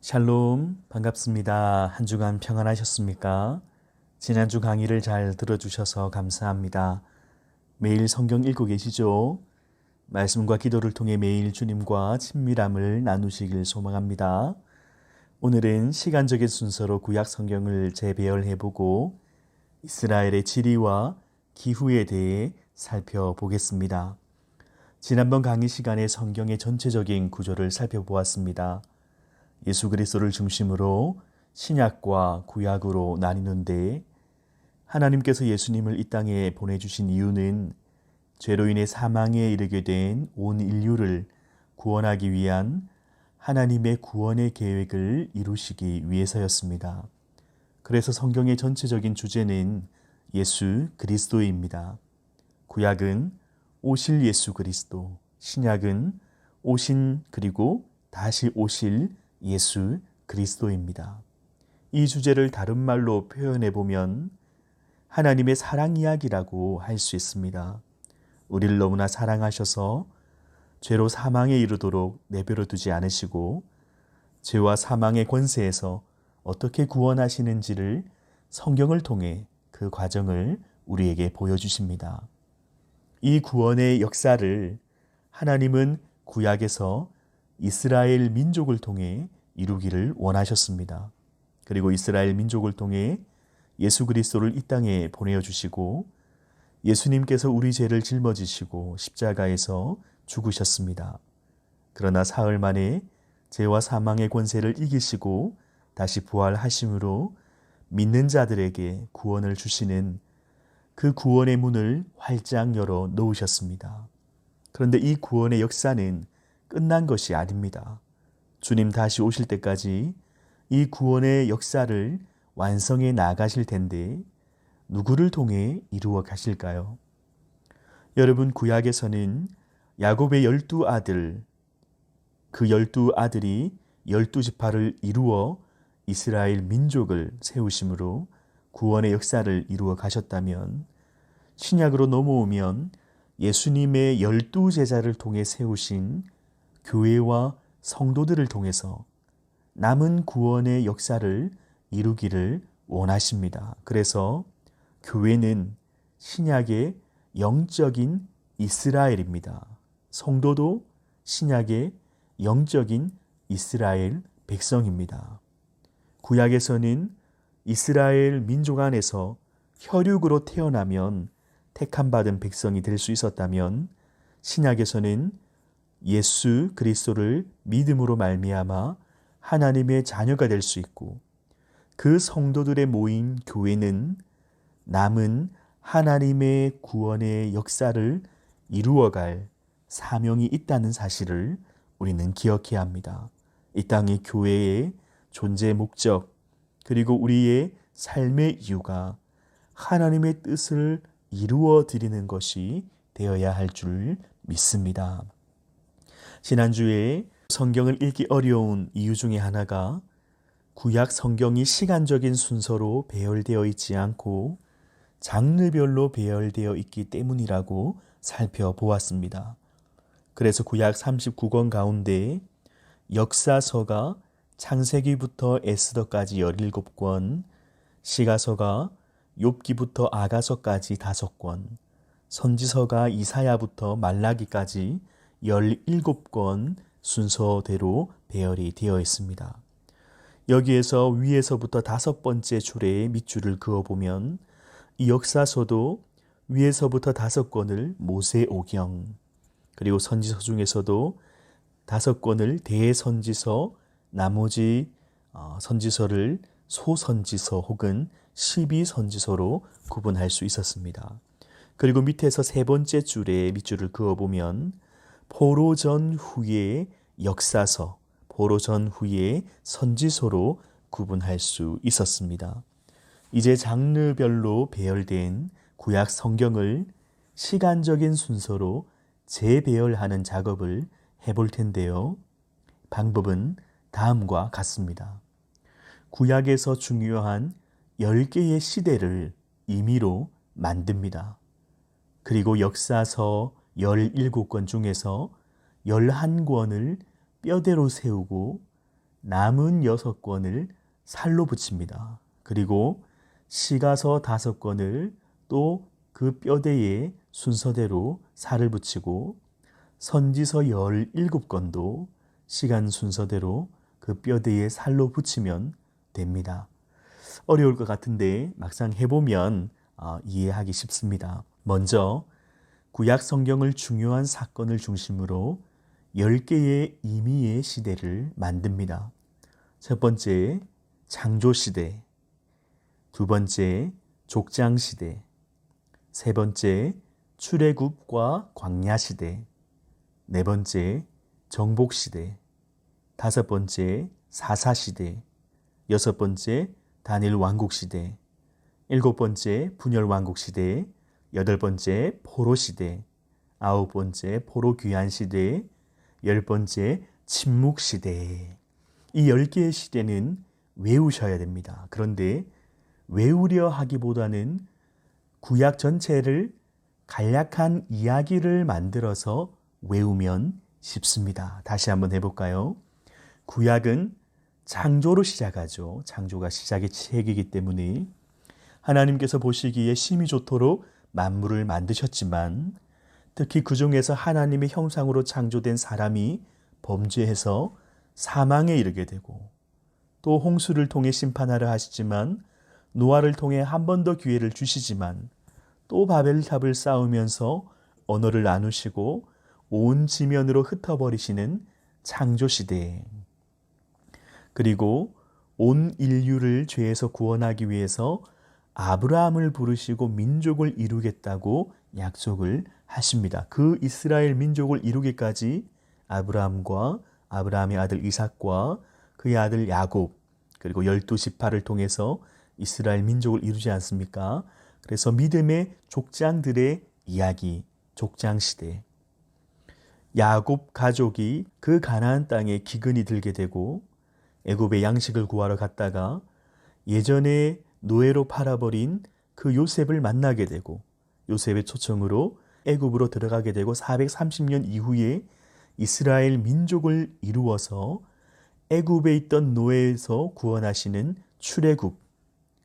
샬롬, 반갑습니다. 한 주간 평안하셨습니까? 지난주 강의를 잘 들어주셔서 감사합니다. 매일 성경 읽고 계시죠? 말씀과 기도를 통해 매일 주님과 친밀함을 나누시길 소망합니다. 오늘은 시간적인 순서로 구약 성경을 재배열해보고 이스라엘의 지리와 기후에 대해 살펴보겠습니다. 지난번 강의 시간에 성경의 전체적인 구조를 살펴보았습니다. 예수 그리스도를 중심으로 신약과 구약으로 나뉘는데 하나님께서 예수님을 이 땅에 보내주신 이유는 죄로 인해 사망에 이르게 된 온 인류를 구원하기 위한 하나님의 구원의 계획을 이루시기 위해서였습니다. 그래서 성경의 전체적인 주제는 예수 그리스도입니다. 구약은 오실 예수 그리스도, 신약은 오신 그리고 다시 오실 예수 그리스도입니다. 이 주제를 다른 말로 표현해 보면 하나님의 사랑 이야기라고 할 수 있습니다. 우리를 너무나 사랑하셔서 죄로 사망에 이르도록 내버려 두지 않으시고 죄와 사망의 권세에서 어떻게 구원하시는지를 성경을 통해 그 과정을 우리에게 보여주십니다. 이 구원의 역사를 하나님은 구약에서 이스라엘 민족을 통해 이루기를 원하셨습니다. 그리고 이스라엘 민족을 통해 예수 그리스도를 이 땅에 보내주시고 예수님께서 우리 죄를 짊어지시고 십자가에서 죽으셨습니다. 그러나 사흘 만에 죄와 사망의 권세를 이기시고 다시 부활하심으로 믿는 자들에게 구원을 주시는 그 구원의 문을 활짝 열어 놓으셨습니다. 그런데 이 구원의 역사는 끝난 것이 아닙니다. 주님 다시 오실 때까지 이 구원의 역사를 완성해 나가실 텐데 누구를 통해 이루어 가실까요? 여러분, 구약에서는 야곱의 12아들, 그 12아들이 12지파를 이루어 이스라엘 민족을 세우심으로 구원의 역사를 이루어 가셨다면 신약으로 넘어오면 예수님의 12제자를 통해 세우신 교회와 성도들을 통해서 남은 구원의 역사를 이루기를 원하십니다. 그래서 교회는 신약의 영적인 이스라엘입니다. 성도도 신약의 영적인 이스라엘 백성입니다. 구약에서는 이스라엘 민족 안에서 혈육으로 태어나면 택함받은 백성이 될 수 있었다면 신약에서는 예수 그리스도를 믿음으로 말미암아 하나님의 자녀가 될 수 있고 그 성도들의 모인 교회는 남은 하나님의 구원의 역사를 이루어갈 사명이 있다는 사실을 우리는 기억해야 합니다. 이 땅의 교회의 존재 목적 그리고 우리의 삶의 이유가 하나님의 뜻을 이루어 드리는 것이 되어야 할 줄 믿습니다. 지난주에 성경을 읽기 어려운 이유 중에 하나가 구약 성경이 시간적인 순서로 배열되어 있지 않고 장르별로 배열되어 있기 때문이라고 살펴보았습니다. 그래서 구약 39권 가운데 역사서가 창세기부터 에스더까지 17권, 시가서가 욥기부터 아가서까지 5권, 선지서가 이사야부터 말라기까지 17권 순서대로 배열이 되어 있습니다. 여기에서 위에서부터 5번째 줄에 밑줄을 그어보면 이 역사서도 위에서부터 5권을 모세오경, 그리고 선지서 중에서도 5권을 대선지서, 나머지 선지서를 소선지서 혹은 12선지서로 구분할 수 있었습니다. 그리고 밑에서 3번째 줄에 밑줄을 그어보면 포로 전후의 역사서, 포로 전후의 선지서로 구분할 수 있었습니다. 이제 장르별로 배열된 구약 성경을 시간적인 순서로 재배열하는 작업을 해볼 텐데요. 방법은 다음과 같습니다. 구약에서 중요한 10개의 시대를 임의로 만듭니다. 그리고 역사서 17권 중에서 11권을 뼈대로 세우고 남은 6권을 살로 붙입니다. 그리고 시가서 5권을 또 그 뼈대에 순서대로 살을 붙이고 선지서 17권도 시간 순서대로 그 뼈대에 살로 붙이면 됩니다. 어려울 것 같은데 막상 해보면 이해하기 쉽습니다. 먼저 구약 성경을 중요한 사건을 중심으로 10개의 임의의 시대를 만듭니다. 첫 번째, 창조시대. 두 번째, 족장시대. 세 번째, 출애굽과 광야시대. 네 번째, 정복시대. 다섯 번째, 사사시대. 여섯 번째, 단일 왕국시대. 일곱 번째, 분열왕국시대. 여덟 번째, 포로시대. 아홉 번째, 포로귀환시대. 열 번째, 침묵시대. 이 10개의 시대는 외우셔야 됩니다. 그런데 외우려 하기보다는 구약 전체를 간략한 이야기를 만들어서 외우면 쉽습니다. 다시 한번 해볼까요? 구약은 창조로 시작하죠. 창조가 시작의 책이기 때문에 하나님께서 보시기에 심히 좋도록 만물을 만드셨지만 특히 그 중에서 하나님의 형상으로 창조된 사람이 범죄해서 사망에 이르게 되고 또 홍수를 통해 심판하려 하시지만 노아를 통해 한 번 더 기회를 주시지만 또 바벨탑을 쌓으면서 언어를 나누시고 온 지면으로 흩어버리시는 창조시대. 그리고 온 인류를 죄에서 구원하기 위해서 아브라함을 부르시고 민족을 이루겠다고 약속을 하십니다. 그 이스라엘 민족을 이루기까지 아브라함과 아브라함의 아들 이삭과 그의 아들 야곱 그리고 12지파를 통해서 이스라엘 민족을 이루지 않습니까? 그래서 믿음의 족장들의 이야기, 족장시대. 야곱 가족이 그 가나안 땅에 기근이 들게 되고 애굽의 양식을 구하러 갔다가 예전에 노예로 팔아버린 그 요셉을 만나게 되고 요셉의 초청으로 애굽으로 들어가게 되고 430년 이후에 이스라엘 민족을 이루어서 애굽에 있던 노예에서 구원하시는 출애굽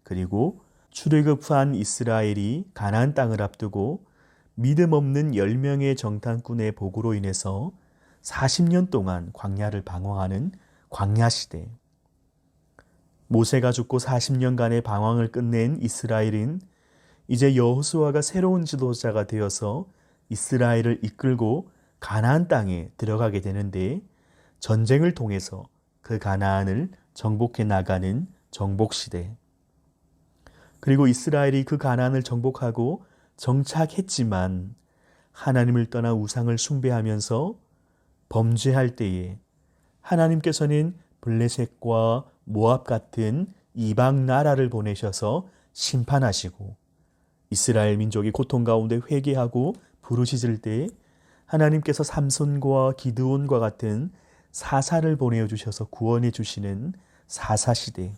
그리고 출애굽한 이스라엘이 가나안 땅을 앞두고 믿음 없는 10명의 정탐꾼의 보고로 인해서 40년 동안 광야를 방황하는 광야시대. 모세가 죽고 40년간의 방황을 끝낸 이스라엘은 이제 여호수아가 새로운 지도자가 되어서 이스라엘을 이끌고 가나안 땅에 들어가게 되는데 전쟁을 통해서 그 가나안을 정복해 나가는 정복시대. 그리고 이스라엘이 그 가나안을 정복하고 정착했지만 하나님을 떠나 우상을 숭배하면서 범죄할 때에 하나님께서는 블레셋과 모압 같은 이방 나라를 보내셔서 심판하시고 이스라엘 민족이 고통 가운데 회개하고 부르짖을 때 하나님께서 삼손과 기드온과 같은 사사를 보내주셔서 구원해 주시는 사사시대.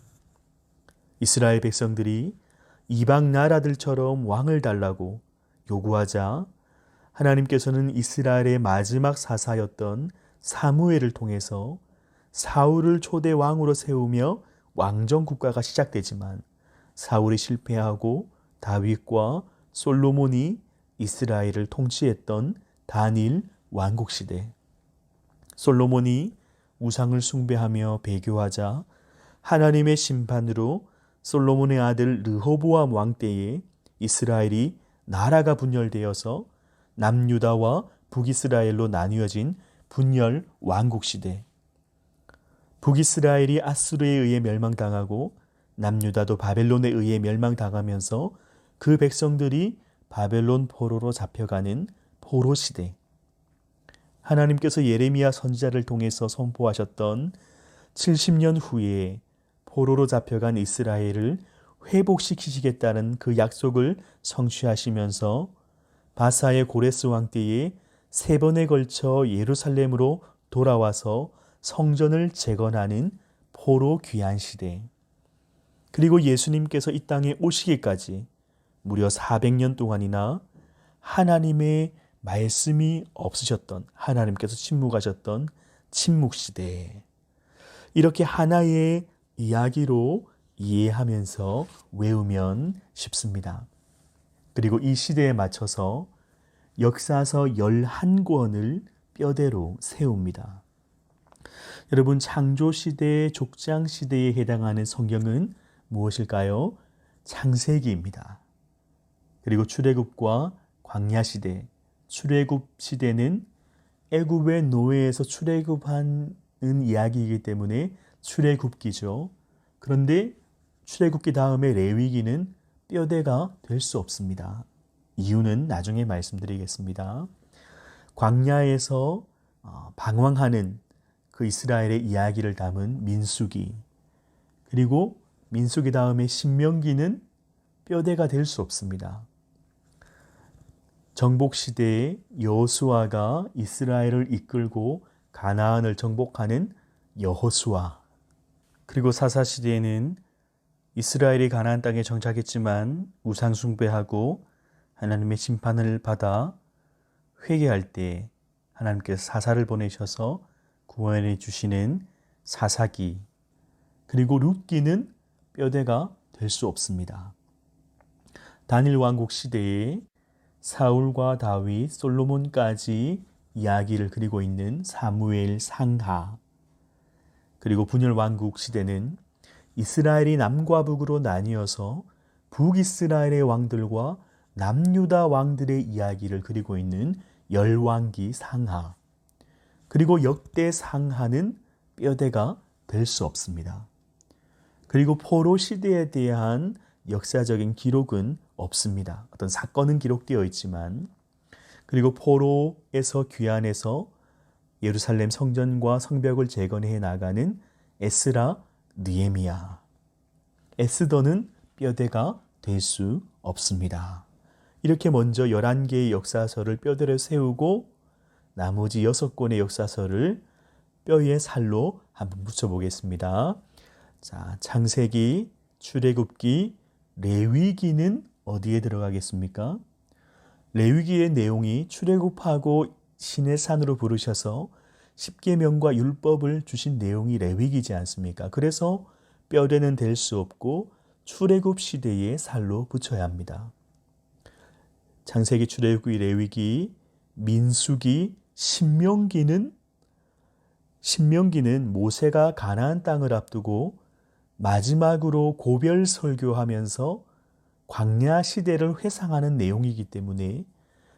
이스라엘 백성들이 이방 나라들처럼 왕을 달라고 요구하자 하나님께서는 이스라엘의 마지막 사사였던 사무엘을 통해서 사울을 초대 왕으로 세우며 왕정 국가가 시작되지만 사울이 실패하고 다윗과 솔로몬이 이스라엘을 통치했던 단일 왕국시대. 솔로몬이 우상을 숭배하며 배교하자 하나님의 심판으로 솔로몬의 아들 르호보암 왕 때에 이스라엘이 나라가 분열되어서 남유다와 북이스라엘로 나뉘어진 분열 왕국시대. 북이스라엘이 아수르에 의해 멸망당하고 남유다도 바벨론에 의해 멸망당하면서 그 백성들이 바벨론 포로로 잡혀가는 포로시대. 하나님께서 예레미야 선지자를 통해서 선포하셨던 70년 후에 포로로 잡혀간 이스라엘을 회복시키시겠다는 그 약속을 성취하시면서 바사의 고레스 왕 때에 3번에 걸쳐 예루살렘으로 돌아와서 성전을 재건하는 포로 귀환 시대. 그리고 예수님께서 이 땅에 오시기까지 무려 400년 동안이나 하나님의 말씀이 없으셨던, 하나님께서 침묵하셨던 침묵시대. 이렇게 하나의 이야기로 이해하면서 외우면 쉽습니다. 그리고 이 시대에 맞춰서 역사서 11권을 뼈대로 세웁니다. 여러분, 창조시대, 족장시대에 해당하는 성경은 무엇일까요? 창세기입니다. 그리고 출애굽과 광야시대, 출애굽 시대는 애굽의 노예에서 출애굽하는 이야기이기 때문에 출애굽기죠. 그런데 출애굽기 다음에 레위기는 뼈대가 될 수 없습니다. 이유는 나중에 말씀드리겠습니다. 광야에서 방황하는 그 이스라엘의 이야기를 담은 민수기, 그리고 민수기 다음에 신명기는 뼈대가 될 수 없습니다. 정복시대에 여호수아가 이스라엘을 이끌고 가나안을 정복하는 여호수아, 그리고 사사시대에는 이스라엘이 가나안 땅에 정착했지만 우상 숭배하고 하나님의 심판을 받아 회개할 때 하나님께서 사사를 보내셔서 구원해 주시는 사사기, 그리고 룻기는 뼈대가 될 수 없습니다. 다니엘 왕국 시대에 사울과 다윗, 솔로몬까지 이야기를 그리고 있는 사무엘 상하, 그리고 분열 왕국 시대는 이스라엘이 남과 북으로 나뉘어서 북이스라엘의 왕들과 남유다 왕들의 이야기를 그리고 있는 열왕기 상하, 그리고 역대 상하는 뼈대가 될 수 없습니다. 그리고 포로 시대에 대한 역사적인 기록은 없습니다. 어떤 사건은 기록되어 있지만, 그리고 포로에서 귀환해서 예루살렘 성전과 성벽을 재건해 나가는 에스라, 느헤미야, 에스더는 뼈대가 될 수 없습니다. 이렇게 먼저 11개의 역사서를 뼈대로 세우고 나머지 6권의 역사서를 뼈에 살로 한번 붙여보겠습니다. 자, 창세기, 출애굽기, 레위기는 어디에 들어가겠습니까? 레위기의 내용이 출애굽하고 신의 산으로 부르셔서 십계명과 율법을 주신 내용이 레위기지 않습니까? 그래서 뼈대는 될 수 없고 출애굽 시대의 살로 붙여야 합니다. 창세기, 출애굽기, 레위기, 민수기, 신명기는 모세가 가나안 땅을 앞두고 마지막으로 고별 설교하면서 광야 시대를 회상하는 내용이기 때문에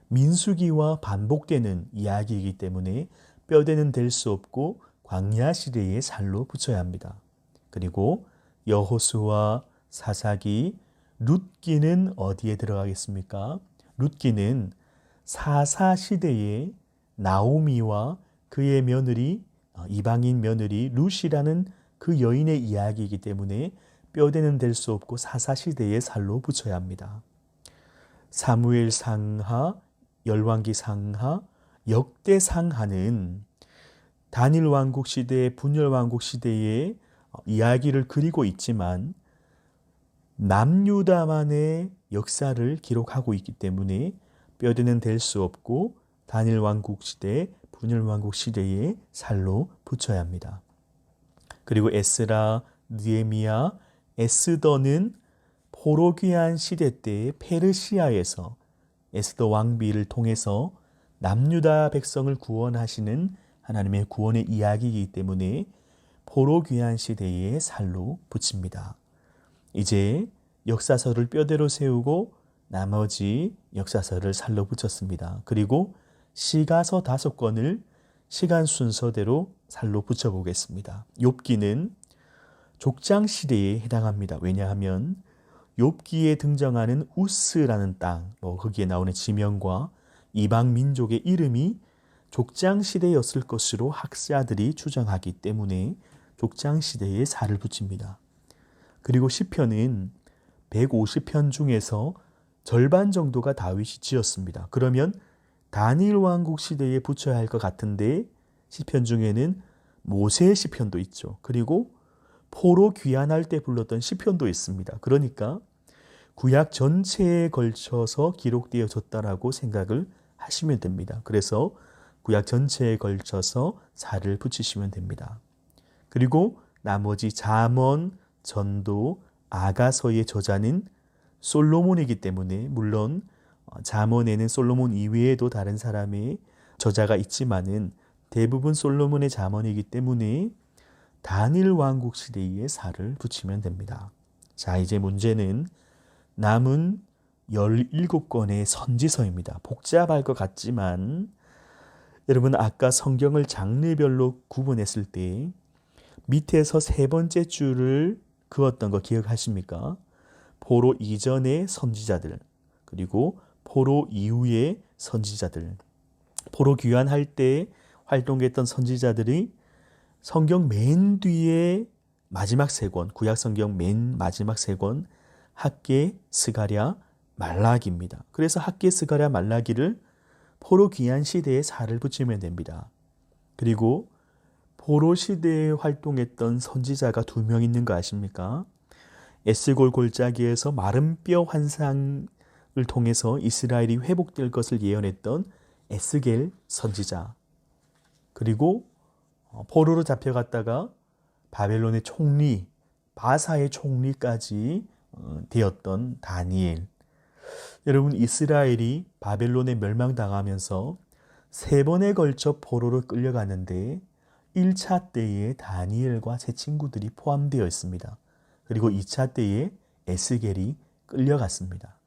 민수기와 반복되는 이야기이기 때문에 뼈대는 될 수 없고 광야 시대의 살로 붙여야 합니다. 그리고 여호수아, 사사기, 룻기는 어디에 들어가겠습니까? 룻기는 사사 시대에 나오미와 그의 며느리, 이방인 며느리 룻이라는 그 여인의 이야기이기 때문에 뼈대는 될 수 없고 사사 시대의 살로 붙여야 합니다. 사무엘 상하, 열왕기 상하, 역대 상하는 다니엘 왕국 시대, 분열 왕국 시대의 이야기를 그리고 있지만 남유다만의 역사를 기록하고 있기 때문에 뼈대는 될 수 없고 다니엘 왕국 시대, 분열 왕국 시대의 살로 붙여야 합니다. 그리고 에스라, 느헤미야, 에스더는 포로 귀환 시대 때 페르시아에서 에스더 왕비를 통해서 남유다 백성을 구원하시는 하나님의 구원의 이야기이기 때문에 포로 귀환 시대의 살로 붙입니다. 이제 역사서를 뼈대로 세우고 나머지 역사서를 살로 붙였습니다. 그리고 시가서 5권을 시간 순서대로 살로 붙여보겠습니다. 욥기는 족장 시대에 해당합니다. 왜냐하면 욥기에 등장하는 우스라는 땅, 거기에 나오는 지명과 이방 민족의 이름이 족장 시대였을 것으로 학자들이 추정하기 때문에 족장 시대에 살을 붙입니다. 그리고 시편은 150편 중에서 절반 정도가 다윗이 지었습니다. 그러면 다니엘 왕국 시대에 붙여야 할 것 같은데 시편 중에는 모세의 시편도 있죠. 그리고 포로 귀환할 때 불렀던 시편도 있습니다. 그러니까 구약 전체에 걸쳐서 기록되어졌다라고 생각을 하시면 됩니다. 그래서 구약 전체에 걸쳐서 살을 붙이시면 됩니다. 그리고 나머지 잠언, 전도, 아가서의 저자는 솔로몬이기 때문에 물론 잠언에는 솔로몬 이외에도 다른 사람의 저자가 있지만은 대부분 솔로몬의 잠언이기 때문에 다니엘 왕국 시대에 살을 붙이면 됩니다. 자, 이제 문제는 남은 17권의 선지서입니다. 복잡할 것 같지만 여러분 아까 성경을 장르별로 구분했을 때 밑에서 세 번째 줄을 그었던 거 기억하십니까? 포로 이전의 선지자들, 그리고 포로 이후의 선지자들. 포로 귀환할 때 활동했던 선지자들이 성경 맨 뒤에 마지막 세 권, 구약 성경 맨 마지막 세 권, 학개, 스가랴, 말라기입니다. 그래서 학개, 스가랴, 말라기를 포로 귀환 시대에 살을 붙이면 됩니다. 그리고 포로 시대에 활동했던 선지자가 2명 있는 거 아십니까? 에스골 골짜기에서 마른 뼈 환상을 통해서 이스라엘이 회복될 것을 예언했던 에스겔 선지자, 그리고 포로로 잡혀갔다가 바벨론의 총리, 바사의 총리까지 되었던 다니엘. 여러분 이스라엘이 바벨론에 멸망당하면서 3번에 걸쳐 포로로 끌려갔는데 1차 때에 다니엘과 제 친구들이 포함되어 있습니다. 그리고 2차 때에 에스겔이 끌려갔습니다.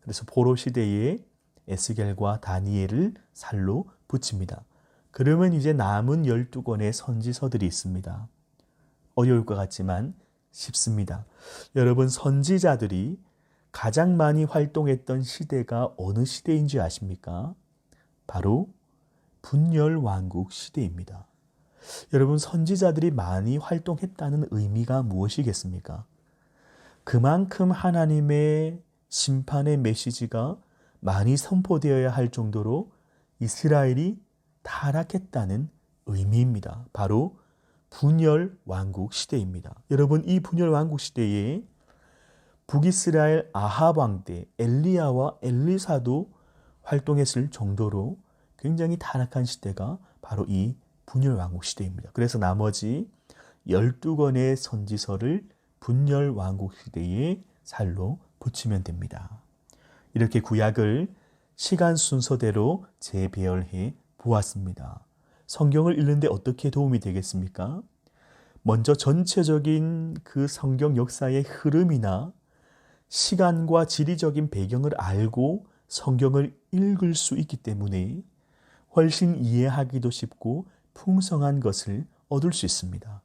그래서 포로 시대에 에스겔과 다니엘을 살로 붙입니다. 그러면 이제 남은 12권의 선지서들이 있습니다. 어려울 것 같지만 쉽습니다. 여러분 선지자들이 가장 많이 활동했던 시대가 어느 시대인지 아십니까? 바로 분열왕국 시대입니다. 여러분 선지자들이 많이 활동했다는 의미가 무엇이겠습니까? 그만큼 하나님의 심판의 메시지가 많이 선포되어야 할 정도로 이스라엘이 타락했다는 의미입니다. 바로 분열왕국 시대입니다. 여러분 이 분열왕국 시대에 북이스라엘 아합 왕 때 엘리야와 엘리사도 활동했을 정도로 굉장히 타락한 시대가 바로 이 분열왕국 시대입니다. 그래서 나머지 12권의 선지서를 분열왕국 시대의 살로 붙이면 됩니다. 이렇게 구약을 시간 순서대로 재배열해 보았습니다. 성경을 읽는데 어떻게 도움이 되겠습니까? 먼저 전체적인 그 성경 역사의 흐름이나 시간과 지리적인 배경을 알고 성경을 읽을 수 있기 때문에 훨씬 이해하기도 쉽고 풍성한 것을 얻을 수 있습니다.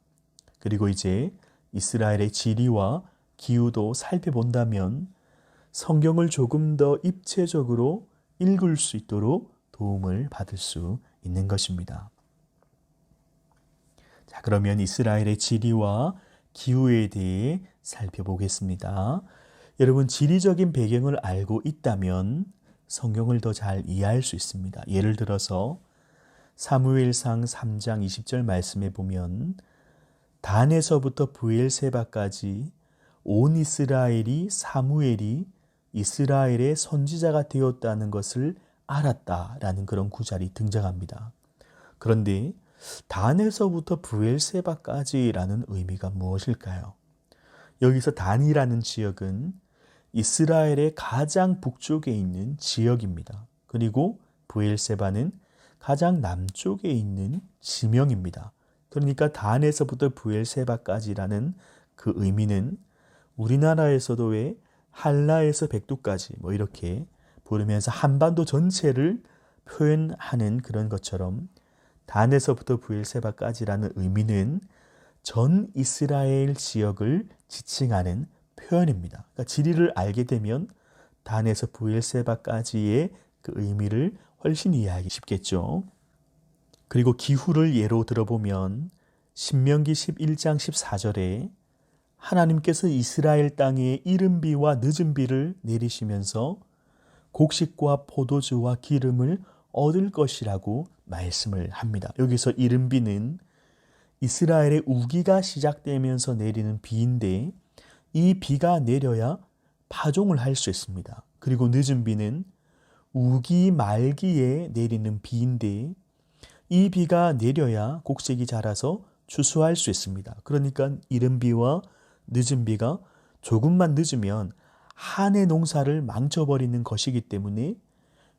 그리고 이제 이스라엘의 지리와 기후도 살펴본다면 성경을 조금 더 입체적으로 읽을 수 있도록 도움을 받을 수 있는 것입니다. 자, 그러면 이스라엘의 지리와 기후에 대해 살펴보겠습니다. 여러분, 지리적인 배경을 알고 있다면 성경을 더 잘 이해할 수 있습니다. 예를 들어서 사무엘상 3장 20절 말씀에 보면 단에서부터 브엘세바까지 온 이스라엘이 사무엘이 이스라엘의 선지자가 되었다는 것을 알았다라는 그런 구절이 등장합니다. 그런데 단에서부터 브엘세바까지라는 의미가 무엇일까요? 여기서 단이라는 지역은 이스라엘의 가장 북쪽에 있는 지역입니다. 그리고 브엘세바는 가장 남쪽에 있는 지명입니다. 그러니까 단에서부터 브엘세바까지라는 그 의미는 우리나라에서도 왜 한라에서 백두까지 뭐 이렇게 부르면서 한반도 전체를 표현하는 그런 것처럼 단에서부터 브엘세바까지라는 의미는 전 이스라엘 지역을 지칭하는 표현입니다. 그러니까 지리를 알게 되면 단에서 브엘세바까지의 그 의미를 훨씬 이해하기 쉽겠죠. 그리고 기후를 예로 들어보면 신명기 11장 14절에 하나님께서 이스라엘 땅에 이른 비와 늦은 비를 내리시면서 곡식과 포도주와 기름을 얻을 것이라고 말씀을 합니다. 여기서 이른 비는 이스라엘의 우기가 시작되면서 내리는 비인데 이 비가 내려야 파종을 할 수 있습니다. 그리고 늦은 비는 우기 말기에 내리는 비인데 이 비가 내려야 곡식이 자라서 추수할 수 있습니다. 그러니까 이른 비와 늦은 비가 조금만 늦으면 한 해 농사를 망쳐버리는 것이기 때문에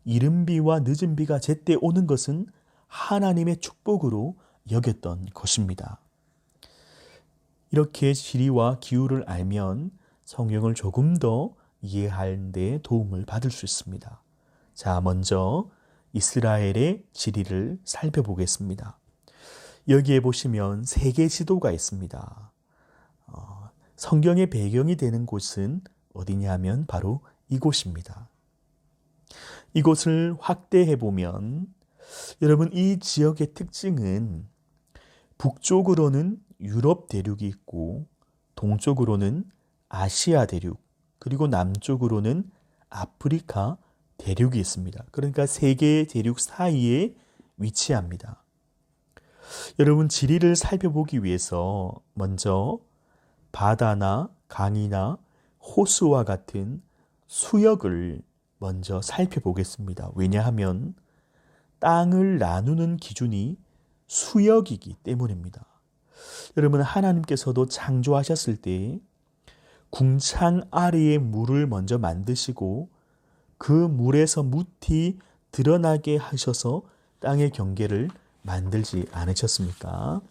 이른 비와 늦은 비가 제때 오는 것은 하나님의 축복으로 여겼던 것입니다. 이렇게 지리와 기후를 알면 성경을 조금 더 이해하는 데 도움을 받을 수 있습니다. 자, 먼저 이스라엘의 지리를 살펴보겠습니다. 여기에 보시면 세계 지도가 있습니다. 성경의 배경이 되는 곳은 어디냐면 바로 이곳입니다. 이곳을 확대해 보면 여러분 이 지역의 특징은 북쪽으로는 유럽 대륙이 있고 동쪽으로는 아시아 대륙 그리고 남쪽으로는 아프리카 대륙이 있습니다. 그러니까 세 개의 대륙 사이에 위치합니다. 여러분 지리를 살펴보기 위해서 먼저 바다나 강이나 호수와 같은 수역을 먼저 살펴보겠습니다. 왜냐하면 땅을 나누는 기준이 수역이기 때문입니다. 여러분 하나님께서도 창조하셨을 때 궁창 아래에 물을 먼저 만드시고 그 물에서 무티 드러나게 하셔서 땅의 경계를 만들지 않으셨습니까?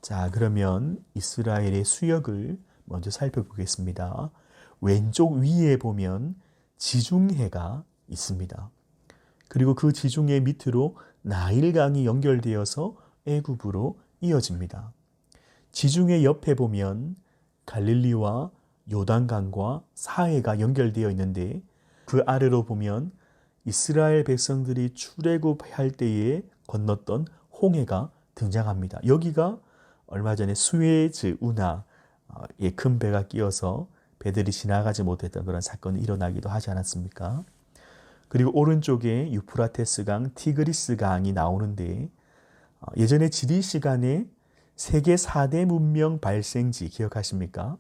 자, 그러면 이스라엘의 수역을 먼저 살펴보겠습니다. 왼쪽 위에 보면 지중해가 있습니다. 그리고 그 지중해 밑으로 나일강이 연결되어서 애굽으로 이어집니다. 지중해 옆에 보면 갈릴리와 요단강과 사해가 연결되어 있는데 그 아래로 보면 이스라엘 백성들이 출애굽할 때에 건넜던 홍해가 등장합니다. 여기가 얼마 전에 수에즈 운하에 큰 배가 끼어서 배들이 지나가지 못했던 그런 사건이 일어나기도 하지 않았습니까? 그리고 오른쪽에 유프라테스강, 티그리스강이 나오는데 예전에 지리 시간에 세계 4대 문명 발생지 기억하십니까?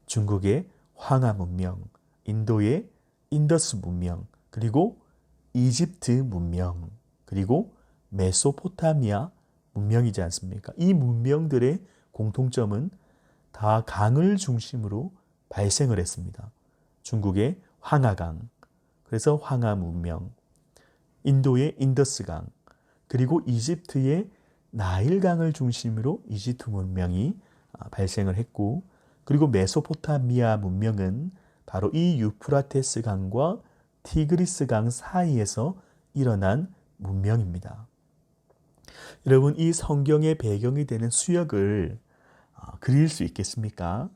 중국의 황하 문명, 인도의 인더스 문명, 그리고 이집트 문명, 그리고 메소포타미아 문명이지 않습니까? 이 문명들의 공통점은 다 강을 중심으로 발생을 했습니다. 중국의 황하강, 그래서 황하 문명, 인도의 인더스강, 그리고 이집트의 나일강을 중심으로 이집트 문명이 발생을 했고, 그리고 메소포타미아 문명은 바로 이 유프라테스 강과 티그리스 강 사이에서 일어난 문명입니다. 여러분, 이 성경의 배경이 되는 수역을 그릴 수 있겠습니까?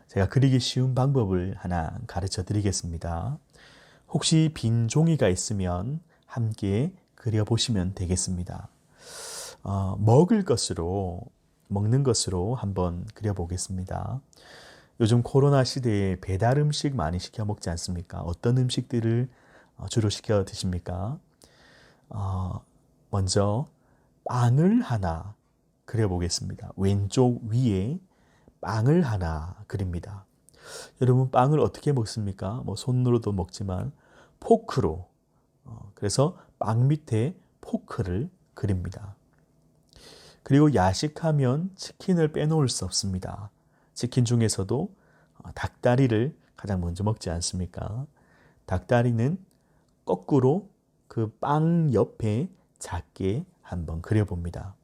제가 그리기 쉬운 방법을 하나 가르쳐 드리겠습니다. 혹시 빈 종이가 있으면 함께 그려보시면 되겠습니다. 먹는 것으로 한번 그려보겠습니다. 요즘 코로나 시대에 배달 음식 많이 시켜 먹지 않습니까? 어떤 음식들을 주로 시켜 드십니까? 먼저 빵을 하나 그려보겠습니다. 왼쪽 위에 빵을 하나 그립니다. 여러분 빵을 어떻게 먹습니까? 손으로도 먹지만 포크로. 그래서 빵 밑에 포크를 그립니다. 그리고 야식하면 치킨을 빼놓을 수 없습니다. 치킨 중에서도 닭다리를 가장 먼저 먹지 않습니까? 닭다리는 거꾸로 그 빵 옆에 작게 한번 그려봅니다.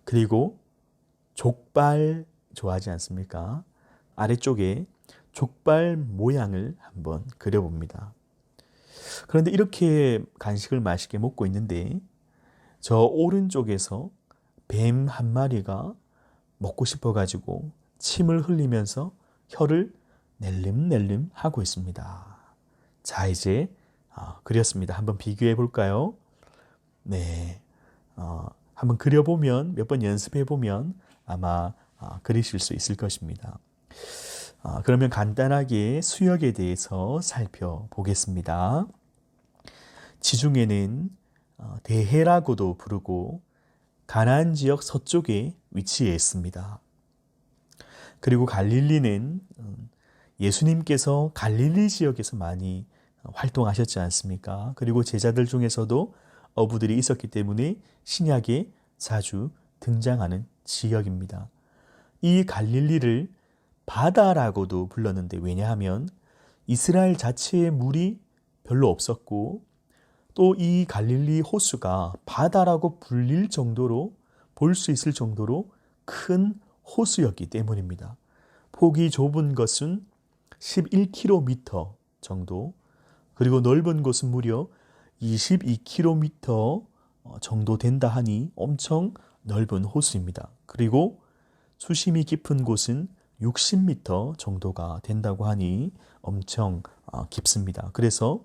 그리고 족발 좋아하지 않습니까? 아래쪽에 족발 모양을 한번 그려봅니다. 그런데 이렇게 간식을 맛있게 먹고 있는데 저 오른쪽에서 뱀 한 마리가 먹고 싶어가지고 침을 흘리면서 혀를 낼름낼름 하고 있습니다. 자, 이제 그렸습니다. 한번 비교해 볼까요? 네, 한번 그려보면 몇 번 연습해 보면 아마 그리실 수 있을 것입니다. 그러면 간단하게 수역에 대해서 살펴보겠습니다. 지중해는 대해라고도 부르고 가나안 지역 서쪽에 위치해 있습니다. 그리고 갈릴리는 예수님께서 갈릴리 지역에서 많이 활동하셨지 않습니까? 그리고 제자들 중에서도 어부들이 있었기 때문에 신약에 자주 등장하는 지역입니다. 이 갈릴리를 바다라고도 불렀는데 왜냐하면 이스라엘 자체에 물이 별로 없었고 또 이 갈릴리 호수가 바다라고 불릴 정도로 볼 수 있을 정도로 큰 호수였기 때문입니다. 폭이 좁은 것은 11km 정도, 그리고 넓은 곳은 무려 22km 정도 된다 하니 엄청 넓은 호수입니다. 그리고 수심이 깊은 곳은 60m 정도가 된다고 하니 엄청 깊습니다. 그래서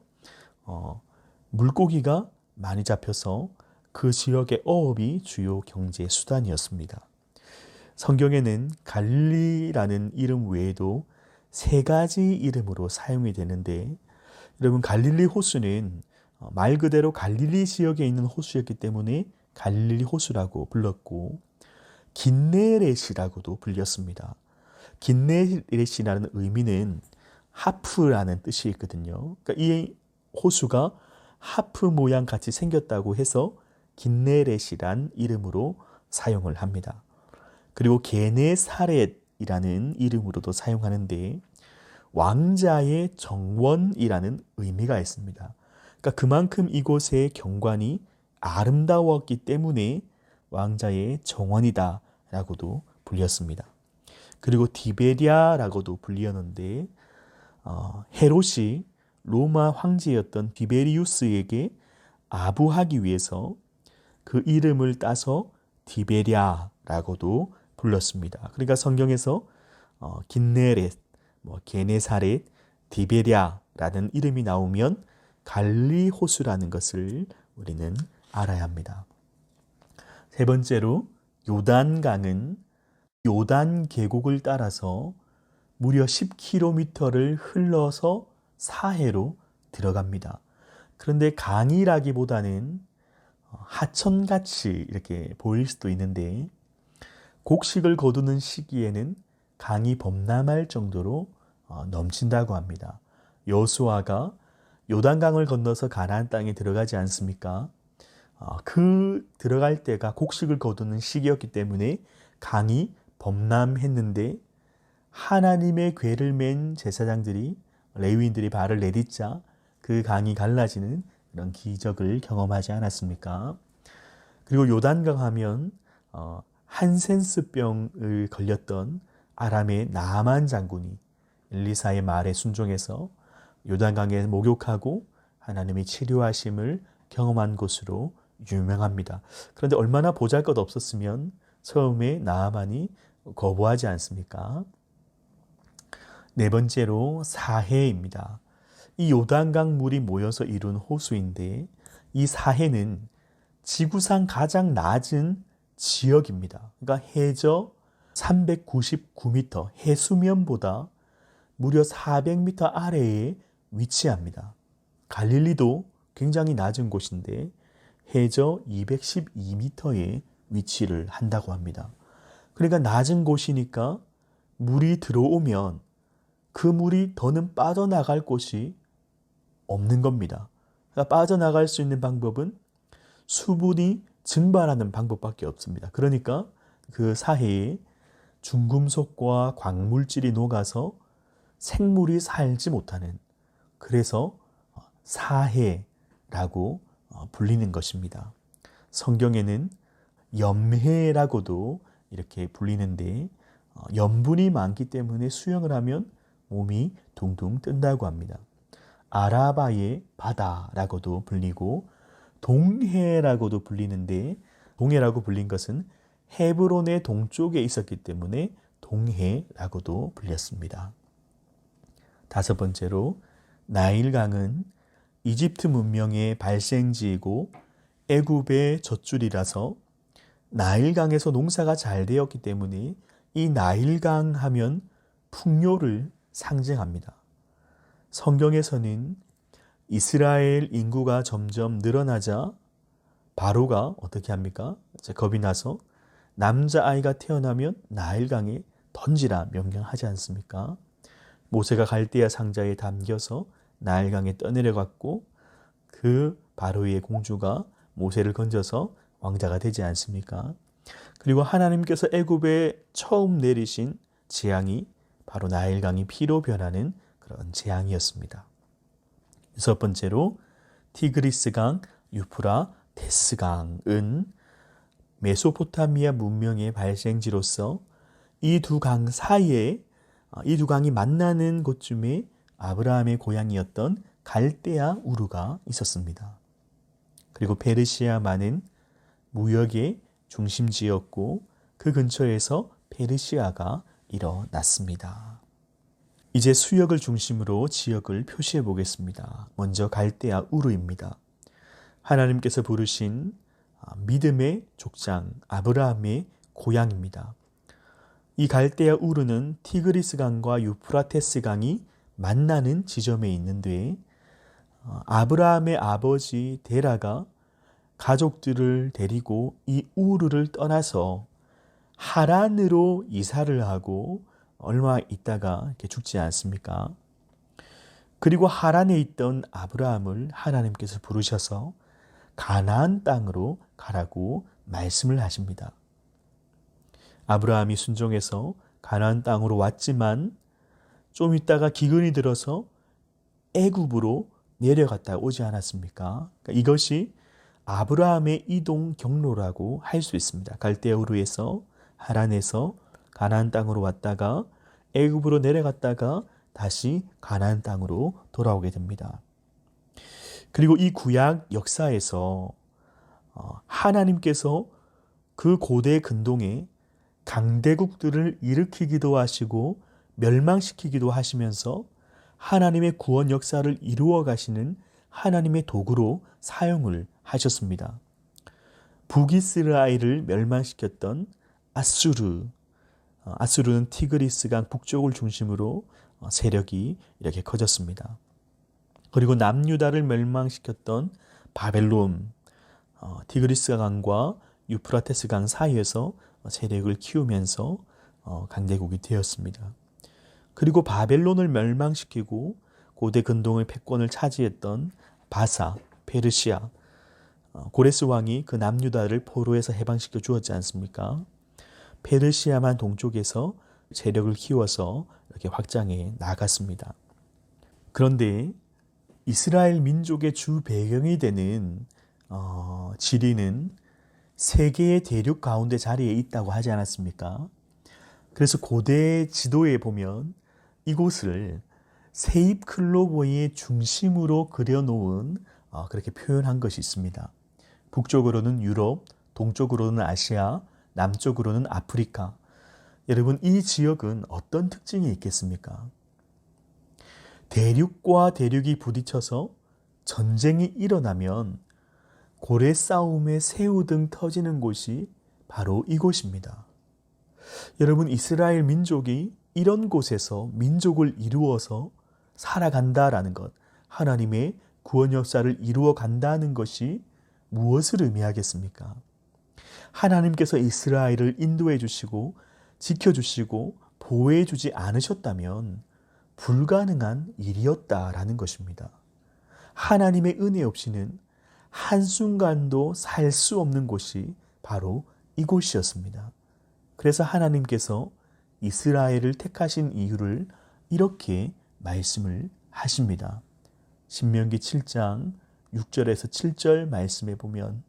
물고기가 많이 잡혀서 그 지역의 어업이 주요 경제 수단이었습니다. 성경에는 갈릴리라는 이름 외에도 세 가지 이름으로 사용이 되는데, 여러분 갈릴리 호수는 말 그대로 갈릴리 지역에 있는 호수였기 때문에 갈릴리 호수라고 불렀고 긴네렛이라고도 불렸습니다. 긴네렛이라는 의미는 하프라는 뜻이 있거든요. 그러니까 이 호수가 하프 모양 같이 생겼다고 해서 긴네렛이란 이름으로 사용을 합니다. 그리고 게네사렛이라는 이름으로도 사용하는데 왕자의 정원이라는 의미가 있습니다. 그러니까 그만큼 이곳의 경관이 아름다웠기 때문에 왕자의 정원이다 라고도 불렸습니다. 그리고 디베리아라고도 불렸는데 헤롯이 로마 황제였던 디베리우스에게 아부하기 위해서 그 이름을 따서 디베리아라고도 불렀습니다. 그러니까 성경에서 긴네렛, 게네사렛, 디베리아라는 이름이 나오면 갈릴리 호수라는 것을 우리는 알아야 합니다. 세 번째로 요단강은 요단 계곡을 따라서 무려 10km를 흘러서 사해로 들어갑니다. 그런데 강이라기보다는 하천같이 이렇게 보일 수도 있는데 곡식을 거두는 시기에는 강이 범람할 정도로 넘친다고 합니다. 여호수아가 요단강을 건너서 가나안 땅에 들어가지 않습니까? 그 들어갈 때가 곡식을 거두는 시기였기 때문에 강이 범람했는데 하나님의 궤를 맨 제사장들이 레위인들이 발을 내딛자 그 강이 갈라지는 이런 기적을 경험하지 않았습니까? 그리고 요단강 하면 한센스병을 걸렸던 아람의 나아만 장군이 엘리사의 말에 순종해서 요단강에 목욕하고 하나님의 치료하심을 경험한 곳으로 유명합니다. 그런데 얼마나 보잘것없었으면 처음에 나아만이 거부하지 않습니까? 네 번째로 사해입니다. 이 요단강 물이 모여서 이룬 호수인데 이 사해는 지구상 가장 낮은 지역입니다. 그러니까 해저 399m, 해수면보다 무려 400m 아래에 위치합니다. 갈릴리도 굉장히 낮은 곳인데 해저 212m에 위치를 한다고 합니다. 그러니까 낮은 곳이니까 물이 들어오면 그 물이 더는 빠져나갈 곳이 없는 겁니다. 그러니까 빠져나갈 수 있는 방법은 수분이 증발하는 방법밖에 없습니다. 그러니까 그 사해에 중금속과 광물질이 녹아서 생물이 살지 못하는, 그래서 사해라고 불리는 것입니다. 성경에는 염해라고도 이렇게 불리는데 염분이 많기 때문에 수영을 하면 몸이 둥둥 뜬다고 합니다. 아라바의 바다라고도 불리고 동해라고도 불리는데 동해라고 불린 것은 헤브론의 동쪽에 있었기 때문에 동해라고도 불렸습니다. 다섯 번째로 나일강은 이집트 문명의 발생지이고 애굽의 젖줄이라서 나일강에서 농사가 잘 되었기 때문에 이 나일강 하면 풍요를 상징합니다. 성경에서는 이스라엘 인구가 점점 늘어나자 바로가 어떻게 합니까? 겁이 나서 남자아이가 태어나면 나일강에 던지라 명령하지 않습니까? 모세가 갈대아 상자에 담겨서 나일강에 떠내려갔고 그 바로의 공주가 모세를 건져서 왕자가 되지 않습니까? 그리고 하나님께서 애굽에 처음 내리신 재앙이 바로 나일강이 피로 변하는 그런 재앙이었습니다. 첫 번째로 티그리스강, 유프라테스강은 메소포타미아 문명의 발생지로서 이 두 강 사이에 이 두 강이 만나는 곳쯤에 아브라함의 고향이었던 갈대아 우르가 있었습니다. 그리고 페르시아만은 무역의 중심지였고 그 근처에서 페르시아가 일어났습니다. 이제 수역을 중심으로 지역을 표시해 보겠습니다. 먼저 갈대아 우르입니다. 하나님께서 부르신 믿음의 족장 아브라함의 고향입니다. 이 갈대아 우르는 티그리스강과 유프라테스강이 만나는 지점에 있는데 아브라함의 아버지 데라가 가족들을 데리고 이 우르를 떠나서 하란으로 이사를 하고 얼마 있다가 이렇게 죽지 않습니까? 그리고 하란에 있던 아브라함을 하나님께서 부르셔서 가나안 땅으로 가라고 말씀을 하십니다. 아브라함이 순종해서 가나안 땅으로 왔지만 좀 있다가 기근이 들어서 애굽으로 내려갔다 오지 않았습니까? 그러니까 이것이 아브라함의 이동 경로라고 할 수 있습니다. 갈대아 우르에서 하란에서 가나안 땅으로 왔다가 애굽으로 내려갔다가 다시 가나안 땅으로 돌아오게 됩니다. 그리고 이 구약 역사에서 하나님께서 그 고대 근동에 강대국들을 일으키기도 하시고 멸망시키기도 하시면서 하나님의 구원 역사를 이루어 가시는 하나님의 도구로 사용을 하셨습니다. 북이스라엘을 멸망시켰던 아수르는 티그리스강 북쪽을 중심으로 세력이 이렇게 커졌습니다. 그리고 남유다를 멸망시켰던 바벨론, 티그리스강과 유프라테스강 사이에서 세력을 키우면서 강대국이 되었습니다. 그리고 바벨론을 멸망시키고 고대 근동의 패권을 차지했던 바사, 페르시아, 고레스 왕이 그 남유다를 포로에서 해방시켜 주었지 않습니까? 페르시아만 동쪽에서 세력을 키워서 이렇게 확장해 나갔습니다. 그런데 이스라엘 민족의 주 배경이 되는 지리는 세 개의 대륙 가운데 자리에 있다고 하지 않았습니까? 그래서 고대 지도에 보면 이곳을 세입클로보의 중심으로 그려놓은 그렇게 표현한 것이 있습니다. 북쪽으로는 유럽, 동쪽으로는 아시아, 남쪽으로는 아프리카. 여러분, 이 지역은 어떤 특징이 있겠습니까? 대륙과 대륙이 부딪혀서 전쟁이 일어나면 고래 싸움에 새우등 터지는 곳이 바로 이곳입니다. 여러분, 이스라엘 민족이 이런 곳에서 민족을 이루어서 살아간다라는 것, 하나님의 구원 역사를 이루어 간다는 것이 무엇을 의미하겠습니까? 하나님께서 이스라엘을 인도해 주시고 지켜주시고 보호해 주지 않으셨다면 불가능한 일이었다라는 것입니다. 하나님의 은혜 없이는 한순간도 살 수 없는 곳이 바로 이곳이었습니다. 그래서 하나님께서 이스라엘을 택하신 이유를 이렇게 말씀을 하십니다. 신명기 7장 6절에서 7절 말씀에 보면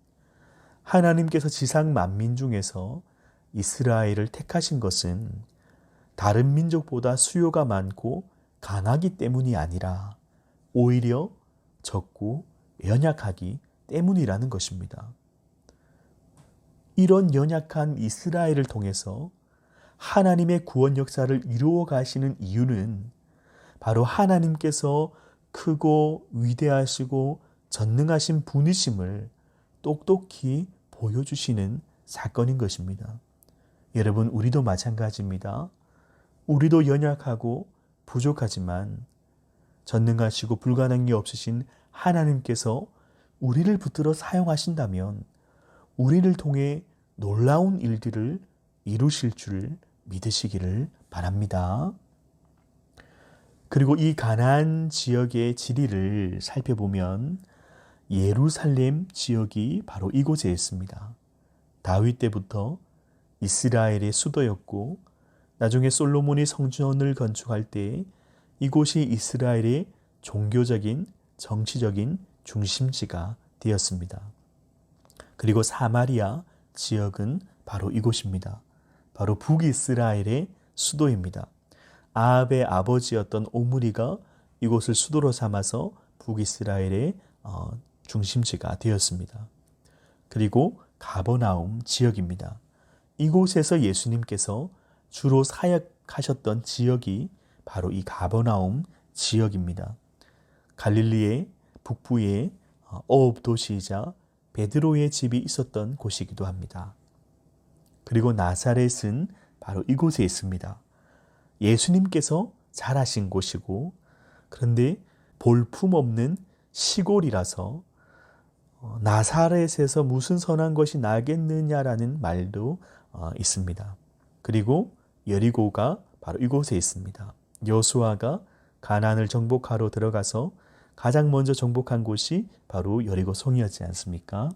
하나님께서 지상 만민 중에서 이스라엘을 택하신 것은 다른 민족보다 수요가 많고 강하기 때문이 아니라 오히려 적고 연약하기 때문이라는 것입니다. 이런 연약한 이스라엘을 통해서 하나님의 구원 역사를 이루어 가시는 이유는 바로 하나님께서 크고 위대하시고 전능하신 분이심을 똑똑히 보여주시는 사건인 것입니다. 여러분, 우리도 마찬가지입니다. 우리도 연약하고 부족하지만 전능하시고 불가능이 없으신 하나님께서 우리를 붙들어 사용하신다면 우리를 통해 놀라운 일들을 이루실 줄 믿으시기를 바랍니다. 그리고 이 가나안 지역의 지리를 살펴보면 예루살렘 지역이 바로 이곳에 있습니다. 다윗 때부터 이스라엘의 수도였고 나중에 솔로몬이 성전을 건축할 때 이곳이 이스라엘의 종교적인 정치적인 중심지가 되었습니다. 그리고 사마리아 지역은 바로 이곳입니다. 바로 북이스라엘의 수도입니다. 아합의 아버지였던 오므리가 이곳을 수도로 삼아서 북이스라엘의 중심지가 되었습니다. 그리고 가버나움 지역입니다. 이곳에서 예수님께서 주로 사역하셨던 지역이 바로 이 가버나움 지역입니다. 갈릴리의 북부에 어업 도시이자 베드로의 집이 있었던 곳이기도 합니다. 그리고 나사렛은 바로 이곳에 있습니다. 예수님께서 자라신 곳이고 그런데 볼품없는 시골이라서 나사렛에서 무슨 선한 것이 나겠느냐라는 말도 있습니다. 그리고 여리고가 바로 이곳에 있습니다. 여수아가 가나안을 정복하러 들어가서 가장 먼저 정복한 곳이 바로 여리고 성이었지 않습니까?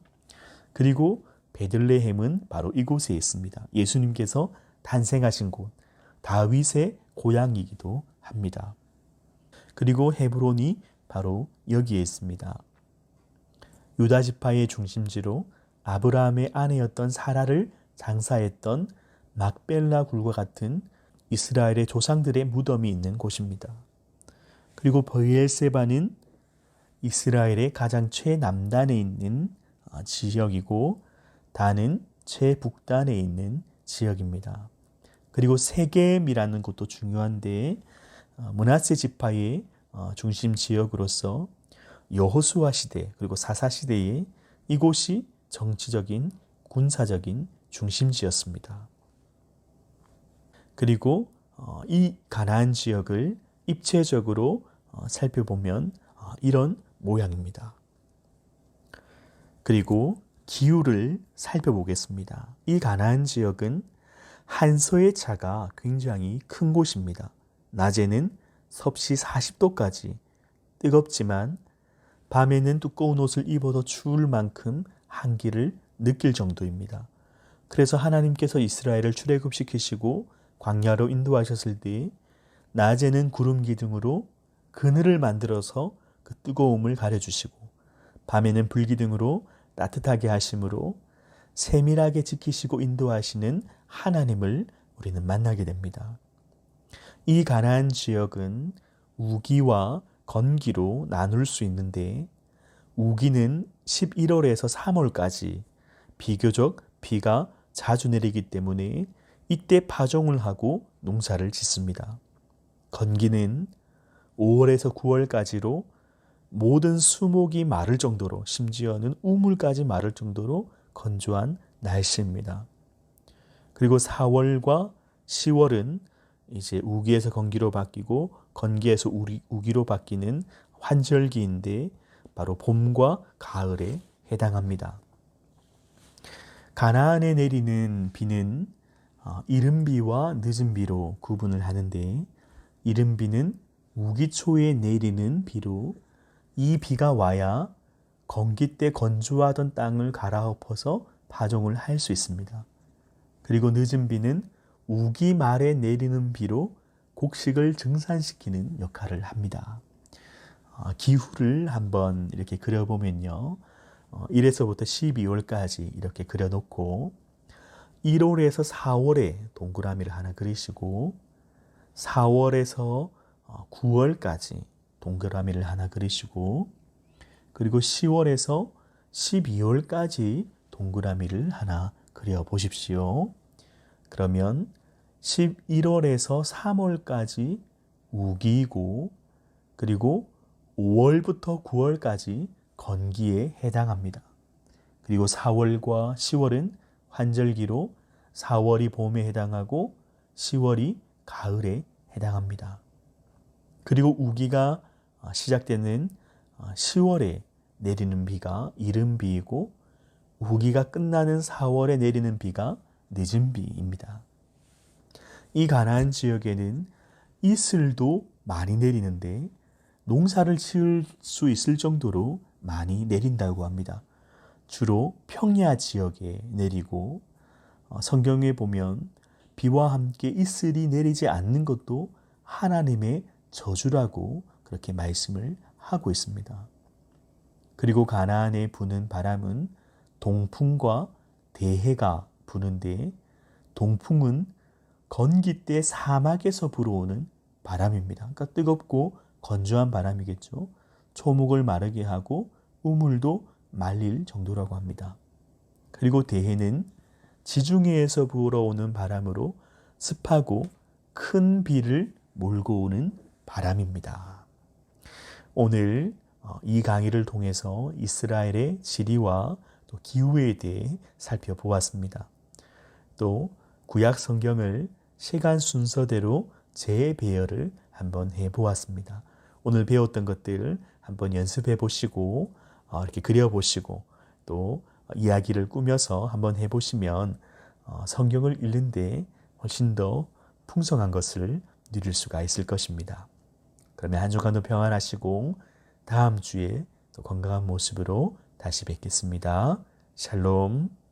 그리고 베들레헴은 바로 이곳에 있습니다. 예수님께서 탄생하신 곳, 다윗의 고향이기도 합니다. 그리고 헤브론이 바로 여기에 있습니다. 유다 지파의 중심지로 아브라함의 아내였던 사라를 장사했던 막벨라 굴과 같은 이스라엘의 조상들의 무덤이 있는 곳입니다. 그리고 브엘세바는 이스라엘의 가장 최남단에 있는 지역이고 단은 최북단에 있는 지역입니다. 그리고 세겜이라는 곳도 중요한데 므낫세 지파의 중심 지역으로서 여호수아 시대 그리고 사사 시대에 이곳이 정치적인 군사적인 중심지였습니다. 그리고 이 가나안 지역을 입체적으로 살펴보면 이런 모양입니다. 그리고 기후를 살펴보겠습니다. 이 가나안 지역은 한서의 차가 굉장히 큰 곳입니다. 낮에는 섭씨 40도까지 뜨겁지만 밤에는 두꺼운 옷을 입어도 추울 만큼 한기를 느낄 정도입니다. 그래서 하나님께서 이스라엘을 출애굽시키시고 광야로 인도하셨을 때 낮에는 구름 기둥으로 그늘을 만들어서 그 뜨거움을 가려주시고 밤에는 불기둥으로 따뜻하게 하심으로 세밀하게 지키시고 인도하시는 하나님을 우리는 만나게 됩니다. 이 가나안 지역은 우기와 건기로 나눌 수 있는데 우기는 11월에서 3월까지 비교적 비가 자주 내리기 때문에 이때 파종을 하고 농사를 짓습니다. 건기는 5월에서 9월까지로 모든 수목이 마를 정도로 심지어는 우물까지 마를 정도로 건조한 날씨입니다. 그리고 4월과 10월은 이제 우기에서 건기로 바뀌고 건기에서 우기로 바뀌는 환절기인데 바로 봄과 가을에 해당합니다. 가나안에 내리는 비는 이른 비와 늦은 비로 구분을 하는데 이른 비는 우기 초에 내리는 비로 이 비가 와야 건기 때 건조하던 땅을 갈아엎어서 파종을 할 수 있습니다. 그리고 늦은 비는 우기 말에 내리는 비로 곡식을 증산시키는 역할을 합니다. 기후를 한번 이렇게 그려보면요. 1에서부터 12월까지 이렇게 그려놓고 1월에서 4월에 동그라미를 하나 그리시고 4월에서 9월까지 동그라미를 하나 그리시고 그리고 10월에서 12월까지 동그라미를 하나 그려보십시오. 그러면 11월에서 3월까지 우기고 그리고 5월부터 9월까지 건기에 해당합니다. 그리고 4월과 10월은 환절기로 4월이 봄에 해당하고 10월이 가을에 해당합니다. 그리고 우기가 시작되는 10월에 내리는 비가 이른 비이고 우기가 끝나는 4월에 내리는 비가 늦은 비입니다. 이 가나안 지역에는 이슬도 많이 내리는데 농사를 지을 수 있을 정도로 많이 내린다고 합니다. 주로 평야 지역에 내리고 성경에 보면 비와 함께 이슬이 내리지 않는 것도 하나님의 저주라고 그렇게 말씀을 하고 있습니다. 그리고 가나안에 부는 바람은 동풍과 대해가 부는데, 동풍은 건기 때 사막에서 불어오는 바람입니다. 그러니까 뜨겁고 건조한 바람이겠죠. 초목을 마르게 하고 우물도 말릴 정도라고 합니다. 그리고 대해는 지중해에서 불어오는 바람으로 습하고 큰 비를 몰고 오는 바람입니다. 오늘 이 강의를 통해서 이스라엘의 지리와 또 기후에 대해 살펴보았습니다. 또 구약 성경을 시간 순서대로 재배열을 한번 해보았습니다. 오늘 배웠던 것들을 한번 연습해 보시고 이렇게 그려보시고 또 이야기를 꾸며서 한번 해보시면 성경을 읽는데 훨씬 더 풍성한 것을 누릴 수가 있을 것입니다. 그러면 한 주간도 평안하시고 다음 주에 또 건강한 모습으로 다시 뵙겠습니다. 샬롬.